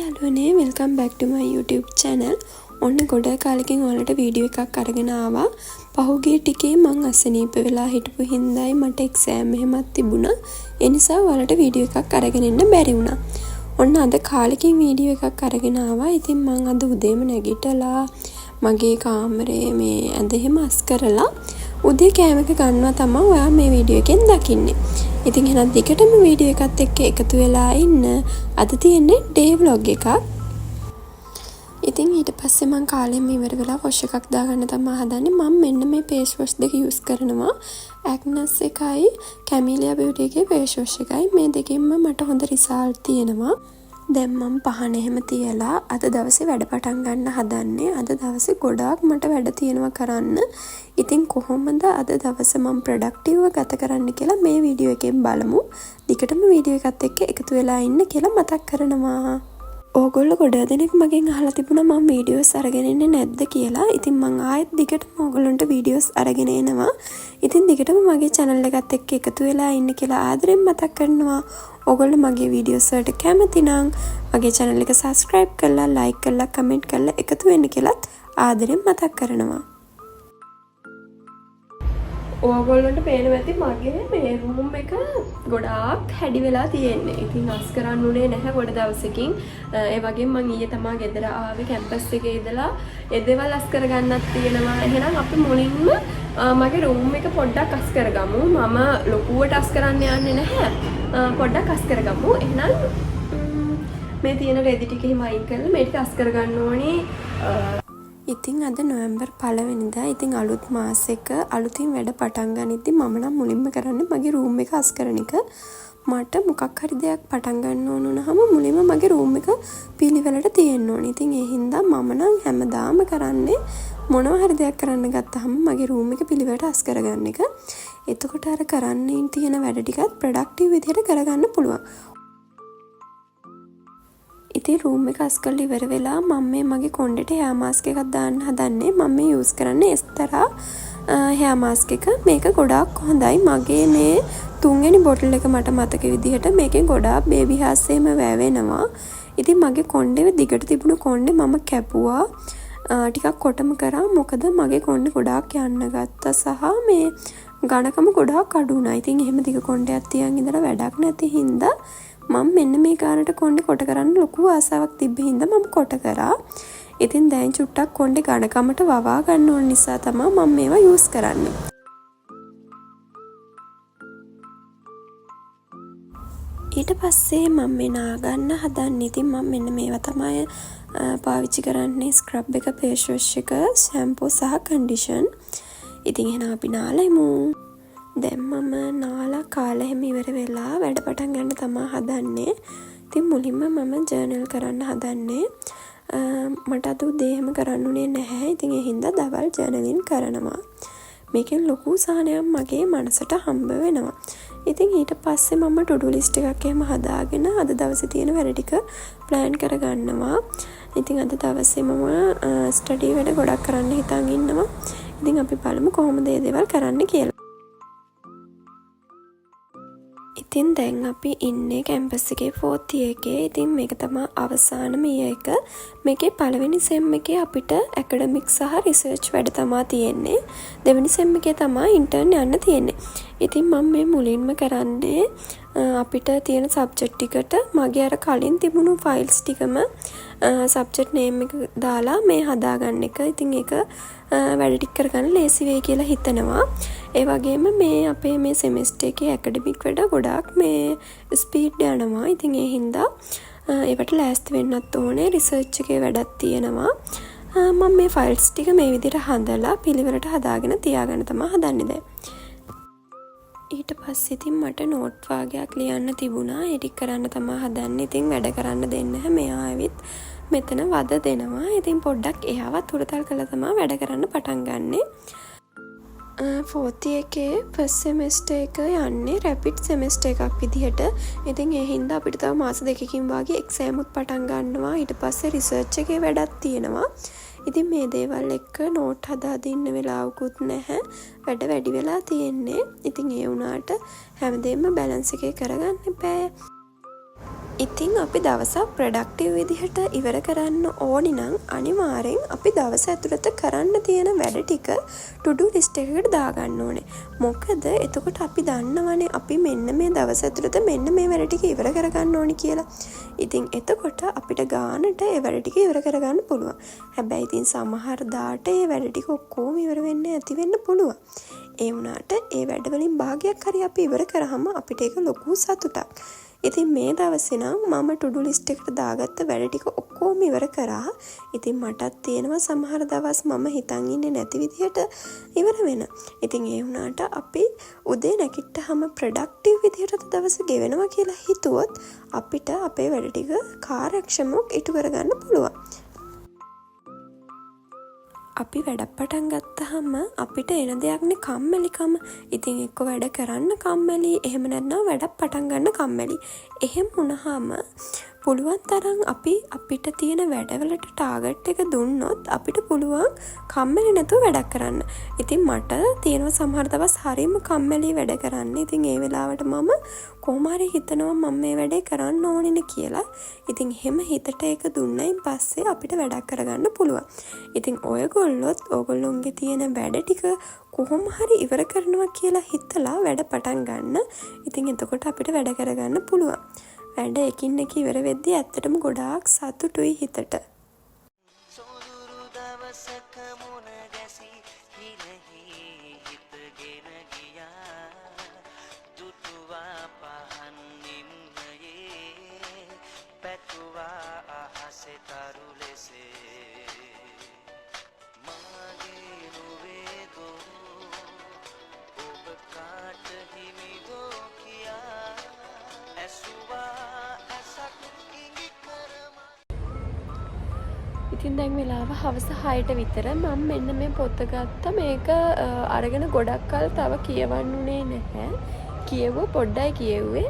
යාළුවනේ welcome back ටු මයි YouTube channel. ඔන්න ගොඩක් කාලෙකින් ඔයාලට වීඩියෝ එකක් අරගෙන ආවා. පහුගිය ටිකේ මං අසනීප වෙලා හිටපු හින්දායි මට එක්සෑම් එහෙමත් තිබුණා. ඒ නිසා ඔයාලට වීඩියෝ එකක් අරගෙන එන්න බැරි වුණා. ඔන්න අද කාලෙකින් වීඩියෝ එකක් අරගෙන ආවා. ඉතින් මං අද උදේම නැගිටලා මගේ කාමරේ මේ ඇඳ එහෙම අස් කරලා උදේ කෑම එක ගන්නවා තමයි ඔයා මේ වීඩියෝ එකෙන් දකින්නේ. ඉතින් එහෙනම් දිගටම වීඩියෝ එකත් එක්ක එකතු වෙලා ඉන්න. අද තියෙන්නේ ඩේ vlog එකක්. ඉතින් ඊට පස්සේ මම කාලෙම ඉවර වෙලා වොෂ් එකක් දාගන්න තමයි හදන්නේ. මම මෙන්න මේ ෆේස් වොෂ් දෙක යූස් කරනවා. ඇග්නස් එකයි කැමිලියා බියුටි එකේ ෆේස් වොෂ් එකයි. මේ දෙකෙන්ම මට හොඳ රිසල්ට් තියෙනවා. දැන් මම පහන එහෙම තියලා අද දවසේ වැඩ පටන් ගන්න හදන්නේ. අද දවසේ ගොඩාක් මට වැඩ තියෙනවා කරන්න. ඉතින් කොහොමද අද දවස මම ප්‍රොඩක්ටිව්ව ගත කරන්න කියලා මේ වීඩියෝ එකෙන් බලමු. දිගටම වීඩියෝ එකත් එක්ක එකතු වෙලා ඉන්න කියලා මතක් කරනවා. ඕගොල්ලෝ ගොඩ දෙනෙක් මගෙන් අහලා තිබුණා මම වීඩියෝස් අරගෙන ඉන්නේ නැද්ද කියලා. ඉතින් මම ආයෙත් දිගටම ඕගොල්ලන්ට වීඩියෝස් අරගෙන එනවා. ඉතින් දිගටම මගේ channel එකත් එක්ක එකතු වෙලා ඉන්න කියලා ආදරෙන් මතක් කරනවා. ඕගොල්ලෝ මගේ වීඩියෝස් වලට කැමති නම් මගේ channel එක subscribe කරලා like කරලා comment කරලා එකතු වෙන්න කියලාත් ආදරෙන් මතක් කරනවා. ඕගොල්ලන්ට පේනවා ඇති මගේ මේ රූම් එක ගොඩාක් හැඩි වෙලා තියෙන්නේ. ඉතින් අස් කරන්න උනේ නැහැ ගොඩ දවසකින්. ඒ වගේම මම ඊයේ තමයි ගෙදර ආවේ කැම්පස් එකේ ඉඳලා ඒ දේවල් අස් කරගන්නත් තියෙනවා. එහෙනම් අපි මුලින්ම මගේ රූම් එක පොඩ්ඩක් අස් කරගමු. මම ලොකුවට අස් කරන්න යන්නේ නැහැ. පොඩ්ඩක් අස් කරගමු. එහෙනම් මේ තියෙන රෙදි ටික හිම අයින් කරලා මේක අස් කරගන්න ඕනේ. ඉතින් අද නොවැම්බර් 1 වෙනිදා. ඉතින් අලුත් මාසෙක අලුතින් වැඩ පටන් ගනිද්දි මම නම් මුලින්ම කරන්නේ මගේ රූම් එක අස් කරන එක. මට මොකක් හරි දෙයක් පටන් ගන්න ඕන වුණාම මුලින්ම මගේ රූම් එක පිළිවෙලට තියෙන්න ඕනේ. ඉතින් ඒ හින්දා මම නම් හැමදාම කරන්නේ මොනවා හරි දෙයක් කරන්න ගත්තාම මගේ රූම් එක පිළිවෙලට අස් කරගන්න එක. එතකොට අර කරන්න තියෙන වැඩ ටිකත් ප්‍රොඩක්ටිව් විදිහට කරගන්න පුළුවන්. ඉතින් රූම් එක අස් කරලා ඉවර වෙලා මම මේ මගේ කොණ්ඩේට හෙයා මාස්ක් එකක් දාන්න හදන්නේ. මම මේ යූස් කරන්නේ එස්තරා හෙයා මාස්ක් එක. මේක ගොඩාක් හොඳයි. මගේ මේ තුන්වෙනි බොටල් එක මට මතක විදිහට මේකෙන් ගොඩාක් බේබි හෑර්ස් එහෙම වැවෙනවා. ඉතින් මගේ කොණ්ඩේ දිගට තිබුණු කොණ්ඩේ මම කැපුවා. ටිකක් කොටම කරා. මොකද මගේ කොණ්ඩේ ගොඩාක් යන්න ගත්තා සහ මේ ඝනකම ගොඩාක් අඩු වුණා. ඉතින් එහෙම දිග කොණ්ඩයක් තියන් ඉඳලා වැඩක් නැති හින්දා මම මෙන්න මේ කාරණට කොණ්ඩේ කොට කරන්න ලොකු ආසාවක් තිබ්බ හින්දා මම කොට කරා. ඉතින් දැන් චුට්ටක් කොණ්ඩේ ඝනකමට වවා ගන්න ඕන නිසා තමයි මම මේවා යූස් කරන්නේ. ඊට පස්සේ මම මේ නාගන්න හදන්නේ. ඉතින් මම මෙන්න මේවා තමයි පාවිච්චි කරන්නේ. ස්ක්‍රබ් එක, ෆේස් වොෂ් එක, ෂැම්පූ සහ කන්ඩිෂන්. ඉතින් එහෙනම් අපි නාලමු. දැන් මම නාලා කාලා එහෙම ඉවර වෙලා වැඩ පටන් ගන්න තමයි හදන්නේ. ඉතින් මුලින්ම මම ජර්නල් කරන්න හදන්නේ. මට අද උදේ එහෙම කරන්න උනේ නැහැ. ඉතින් ඒ හින්දා දවල් ජර්නලින් කරනවා. මේකෙන් ලොකු සාහනයක් මගේ මනසට හම්බ වෙනවා. ඉතින් ඊට පස්සේ මම ටු-ඩු ලිස්ට් එකක් එහෙම හදාගෙන අද දවසේ තියෙන වැඩ ටික ප්ලෑන් කරගන්නවා. ඉතින් අද දවසේ මම ස්ටඩි වැඩ ගොඩක් කරන්න හිතන් ඉන්නවා. ඉතින් අපි බලමු කොහොමද මේ දේවල් කරන්න කියලා. ඉතින් දැන් අපි ඉන්නේ කැම්පස් එකේ 4th year එකේ. ඉතින් මේක තමයි අවසානම year එක. මේකේ පළවෙනි සෙම් එකේ අපිට ඇකඩමික් සහ රිසර්ච් වැඩ තමයි තියෙන්නේ. දෙවෙනි සෙම් එකේ තමයි ඉන්ටර්න් යන්න තියෙන්නේ. ඉතින් මම මේ මුලින්ම කරන්නේ අපිට තියෙන සබ්ජෙක්ට් ටිකට මගේ අර කලින් තිබුණු ෆයිල්ස් ටිකම සබ්ජෙක්ට් නේම් එක දාලා මේ හදාගන්න එක. ඉතින් ඒක වැඩ ටික කරගන්න ලේසි වෙයි කියලා හිතනවා. ඒ වගේම මේ අපේ මේ සෙමෙස්ටර් එකේ ඇකඩමික් වැඩ ගොඩාක් මේ ස්පීඩ් යනවා. ඉතින් ඒ හින්දා ඒවට ලෑස්ති වෙන්නත් ඕනේ. රිසර්ච් එකේ වැඩක් තියෙනවා. මම මේ ෆයිල්ස් ටික මේ විදිහට හදලා පිළිවෙලට හදාගෙන තියාගන්න තමයි හදන්නේ දැන්. ඊට පස්සේ ඉතින් මට නෝට් වාගයක් ලියන්න තිබුණා. ඒ ටික කරන්න තමයි හදන්නේ. ඉතින් වැඩ කරන්න දෙන්නේ නැහැ. මෙයා ඇවිත් මෙතන වද දෙනවා. ඉතින් පොඩ්ඩක් එයාවත් උරතල් කරලා තමයි වැඩ කරන්න පටන් ගන්නෙ. 4th year එකේ ෆස්ට් සෙමෙස්ටර් එක යන්නේ රැපිඩ් සෙමෙස්ටර් එකක් විදිහට. ඉතින් ඒ හින්දා අපිට තව මාස දෙකකින් වගේ එක්සෑම් උත් පටන් ගන්නවා. ඊට පස්සේ රිසර්ච් එකේ වැඩක් තියෙනවා. ඉතින් මේ දේවල් එක්ක නෝට් හදාගෙන ඉන්න වෙලාවකුත් නැහැ. වැඩ වැඩි වෙලා තියෙන්නේ. ඉතින් ඒ වුණාට හැමදේම බැලන්ස් එකේ කරගන්න බෑ. ඉතින් අපි දවසක් ප්‍රොඩක්ටිව් විදිහට ඉවර කරන්න ඕනි නම් අනිවාර්යෙන් අපි දවස ඇතුළත කරන්න තියෙන වැඩ ටික ටුඩු ලිස්ට් එකකට දාගන්න ඕනේ. මොකද එතකොට අපි දන්නවනේ අපි මෙන්න මේ දවස ඇතුළත මෙන්න මේ වැඩ ටික ඉවර කරගන්න ඕනි කියලා. ඉතින් එතකොට අපිට ගානට ඒ වැඩ ටික ඉවර කරගන්න පුළුවන්. හැබැයි ඉතින් සමහර දාට ඒ වැඩ ටික ඔක්කොම ඉවර වෙන්න ඇති වෙන්න පුළුවන්. ඒ වුණාට ඒ වැඩවලින් භාගයක් හරි අපි ඉවර කරාම අපිට ඒක ලොකු සතුටක්. ඉතින් මේ දවසේ නම් මම ටුඩු ලිස්ට් එකට දාගත්ත වැඩ ටික ඔක්කොම ඉවර කරා. ඉතින් මටත් තියෙනවා සමහර දවස් මම හිතන් ඉන්නේ නැති විදිහට ඉවර වෙන. ඉතින් ඒ වුණාට අපි උදේ නැගිට්ටාම ප්‍රොඩක්ටිව් විදිහට දවස ගෙවනවා කියලා හිතුවොත් අපිට අපේ වැඩ ටික කාර්යක්ෂමව ඉටු කරගන්න පුළුවන්. අපි වැඩක් පටන් ගත්තාම අපිට එන දෙයක්නේ කම්මැලිකම. ඉතින් එක්ක වැඩ කරන්න කම්මැලි, එහෙම නැත්නම් වැඩක් පටන් ගන්න කම්මැලි. එහෙම වුණාම පුළුවන් තරම් අපිට තියෙන වැඩවලට ටාගට් එක දුන්නොත් අපිට පුළුවන් කම්මැලි නැතුව වැඩක් කරන්න. ඉතින් මට තියෙනවා සමහර දවස් හරියම කම්මැලි වැඩ කරන්න. ඉතින් ඒ වෙලාවට මම කොහොම හරි හිතනවා මම මේ වැඩේ කරන්න ඕනිනේ කියලා. ඉතින් එහෙම හිතට ඒක දුන්නයින් පස්සේ අපිට වැඩක් කරගන්න පුළුවන්. ඉතින් ඔයගොල්ලොත් ඕගොල්ලොන්ගේ තියෙන වැඩ ටික කොහොම හරි ඉවර කරනවා කියලා හිතලා වැඩ පටන් ගන්න. ඉතින් එතකොට අපිට වැඩ කරගන්න පුළුවන්. වැඩ එකින් එක ඉවර වෙද්දී ඇත්තටම ගොඩාක් සතුටුයි හිතට. සොඳුරු දවසක මුණ ගැසී හිනෙහි හිතගෙන ගියා දුටුවා පහන් නිම්නයේ පැතුවා අහසේ තරු ලෙසේ මාගේ නුවේදෝ ඔබ කාට හිමිදෝ කියා ඇසුවා ඉතින් දැන් වෙලාව හවස 6ට විතර. මම මෙන්න මේ පොත ගත්තා. මේක අරගෙන ගොඩක් කල් තව කියවන්නුනේ නැහැ. කියවුව පොඩ්ඩයි කියෙව්වේ.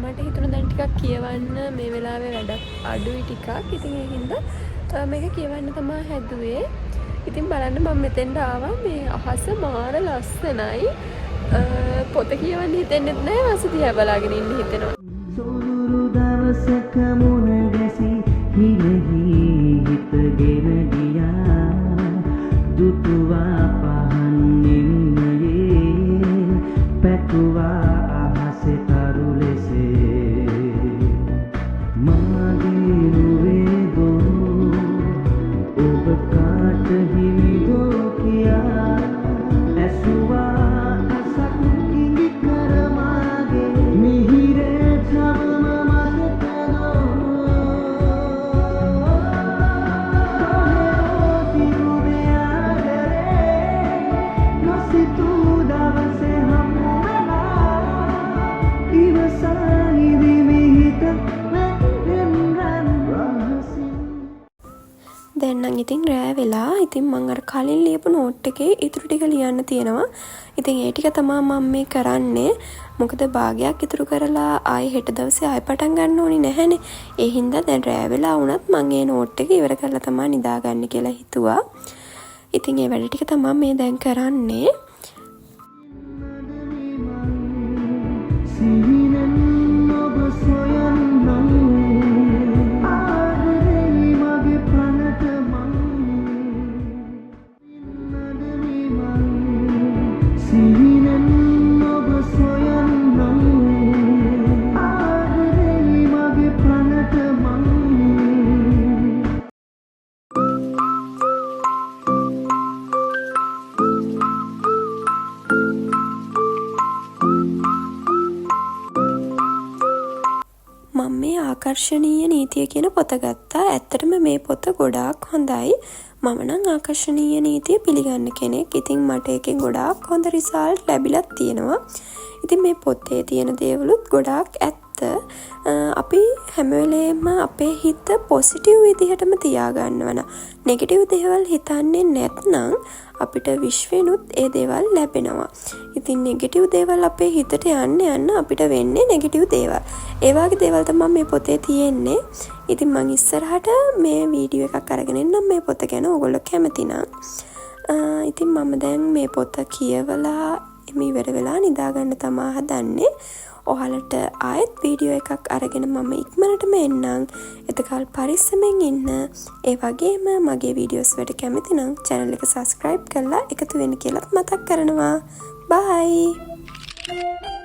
මට හිතුණා දැන් ටිකක් කියවන්න මේ වෙලාවේ වැඩක් අඩුයි ටිකක්. ඉතින් ඒ හින්දා මේක කියවන්න තමයි හැදුවේ. ඉතින් බලන්න මම මෙතෙන්ට ආවා. මේ අහස මාර ලස්සනයි. පොත කියවන්න හිතෙන්නේ නැහැ. අහස දිහා බලාගෙන ඉන්න හිතෙනවා. සොඳුරු දවසක මුණ ගැසී හිනෙහි හිතගෙන ගියා දුටුවා පහන් නිම්නයේ පැතුවා අහසේ තරු ලෙසේ මාගේ නුවේදෝ ඔබ කාට හිමිදෝ කියා ඇසුවා අසක් ඉඟි කරමාගේ මිහිරේ චවම දැන් නම් ඉතින් රෑ වෙලා. ඉතින් මම අර කලින් ලියපු නෝට් එකේ ඉතුරු ටික ලියන්න තියෙනවා. ඉතින් ඒ ටික තමයි මම මේ කරන්නේ. මොකද භාගයක් ඉතුරු කරලා ආයෙ හෙට දවසේ ආයෙ පටන් ගන්න ඕනි නැහැනේ. ඒ හින්දා දැන් රෑ වෙලා වුණත් මම මේ නෝට් එක ඉවර කරලා තමයි නිදාගන්න කියලා හිතුවා. ඉතින් ඒ වැඩ ටික තමයි මේ දැන් කරන්නේ. මම මේ ආකර්ශනීය නීතිය කියන පොත ගත්තා. ඇත්තටම මේ පොත ගොඩාක් හොඳයි. මම නම් ආකර්ශනීය නීතිය පිළිගන්න කෙනෙක්. ඉතින් මට එකෙන් ගොඩාක් හොඳ රිසල්ට් ලැබිලා තියෙනවා. ඉතින් මේ පොතේ තියෙන දේවලුත් ගොඩාක් ඇත්ත. අපි හැම වෙලේම අපේ හිත පොසිටිව් විදිහටම තියාගන්නවන. නෙගටිව් දේවල් හිතන්නේ නැත්නම් අපිට විශ්වෙනුත් ඒ දේවල් ලැබෙනවා. ඉතින් නෙගටිව් දේවල් අපේ හිතට යන්න අපිට වෙන්නේ නෙගටිව් දේවල්. ඒ වගේ දේවල් තමයි මේ පොතේ තියෙන්නේ. ඉතින් මම ඉස්සරහට මේ වීඩියෝ එකක් අරගෙන එන්නම් මේ පොත ගැන. ඕගොල්ලෝ කැමති නම්. ඉතින් මම දැන් මේ පොත කියවලා ඉවර වෙලා නිදාගන්න තමයි හදන්නේ. ඔයාලට ආයෙත් වීඩියෝ එකක් අරගෙන මම ඉක්මනටම එන්නම්. එතකල් පරිස්සමෙන් ඉන්න. ඒ වගේම මගේ වීඩියෝස් වලට කැමති නම් channel එක subscribe කරලා එකතු වෙන්න කියලා මතක් කරනවා. bye